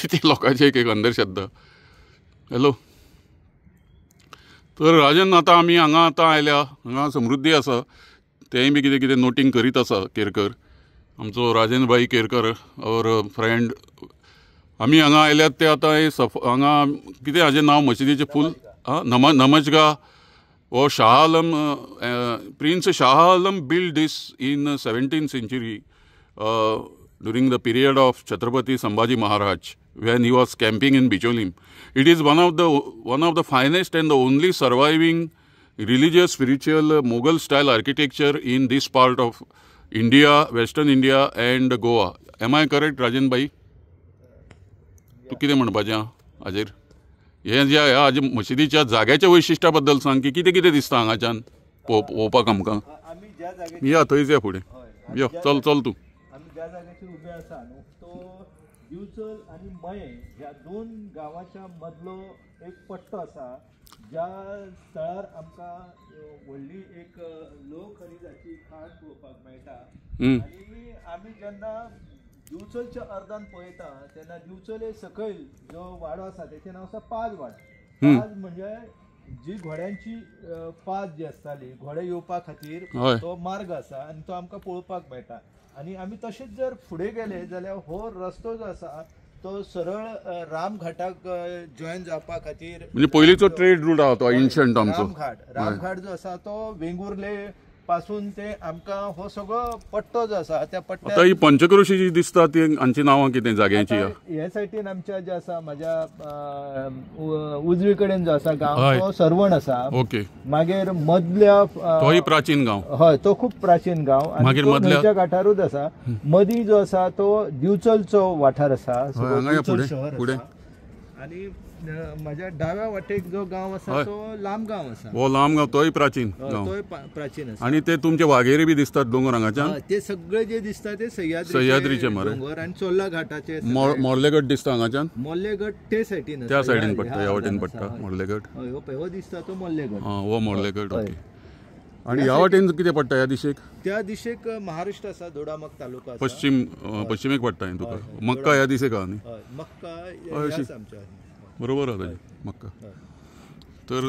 किती लोकांची एक अंधश्रद्धा. हॅलो. तर राजन, आता आमी हांगा आतां आयल्या. हांगा समृद्धी आसा, तेंय बी कितें कितें नोटींग करीत आसा केरकर, आमचो राजेंद्र भाई केरकर, आवर फ्रेंड. आमी हांगा आयल्यात ते आतां हांगा कितें हाजें नांव मशिदीचें फूल नमजगा. हो Shah Alam, prince Shah Alam built this in 17th century during the period of Chhatrapati Sambhaji Maharaj when he was camping in Bicholim. It is one of the finest and the only surviving religious spiritual Mughal style architecture in this part of India, Western India and Goa. Am I correct, Rajan bhai? तू कितें म्हणपाचें हाजेर? हे जे हाजे मशिदीच्या जाग्याच्या वैशिश्ट्या बद्दल सांग की कितें कितें दिसता हांगाच्यान पळोवपाक आमकां. या थंयच या फुडें यो, चल तूं. आमी ज्या जाग्याचेर उबे आसा न्हू, तो दिवचल आनी मये ह्या दोन गांवांच्या मदलो एक पट्टो आसा, ज्या स्थळार आमकां व्हडली एक लोह खनिजाची खाण पळोवपाक मेळटा. आनी आमी जेन्ना दिवचलच्या अर्दान पळयता तेन्ना दिवचले सकयल जो वाडो आसा तेचें नांव आसा पाज वाड. पाज म्हणजे जी घोड्यांची पाज जी आसताली, घोडे येवपा खातीर तो मार्ग आसा आनी तो आमकां पळोवपाक मेळटा. आनी आमी तशेंच जर फुडें गेले जाल्यार हो रस्तो जो आसा तो सरळ रामघाटाक जॉयन जावपा खातीर, म्हणजे पयलींचो ट्रेड रूट आहा तो एन्शंट आमचो रामघाट जो आसा तो वेंगुर्ले पासून ते आमकां हो सगळो पट्टो जो आसा त्या पट्ट्याक. ही पंचक्रोशी जी दिसता ती हांची नांवां कितें जाग्यांची? हे सायडीन आमच्या जे आसा म्हाज्या उजवी कडेन जो आसा गांव तो सरवण आसा. ओके. मागीर मदल्या तोही प्राचीन गांव. हय, तो खूप प्राचीन गांव. मागीर मदल्या घाटारूच आसा. मदीं जो आसा तो दिवचलचो वाठार आसा, फुडें. आनी म्हाज्या डाव्या वाटेक जो गांव आसा तो लांबगांव आसा. हो लांबगांव तोय प्राचीन गांव. तोय प्राचीन आसा. आनी ते तुमचे वाघेरी बी दिसतात दोंगर हांगाच्यान? ते सगळे जे दिसता ते सह्याद्रीचे दोंगर आनी चोल्ला घाटाचे. मोर्लेगड दिसता हांगाच्यान? मोर्लेगड ते सायडीन, त्या सायडीन पडटा, ह्या वाटेन पडटा मोर्लेगड. हो दिसता तो मोर्लेगड. हो मोर्लेगड. ओके. आणि ह्या वाटेन कितें पडटा ह्या दिशेक? त्या दिशेक महाराष्ट्र आसा, दोडामक तालुका. पश्चिमेक पडटा तुका. मक्का ह्या दिशेक आहा न्ही? मक्का बरोबर आहा मक्का. तर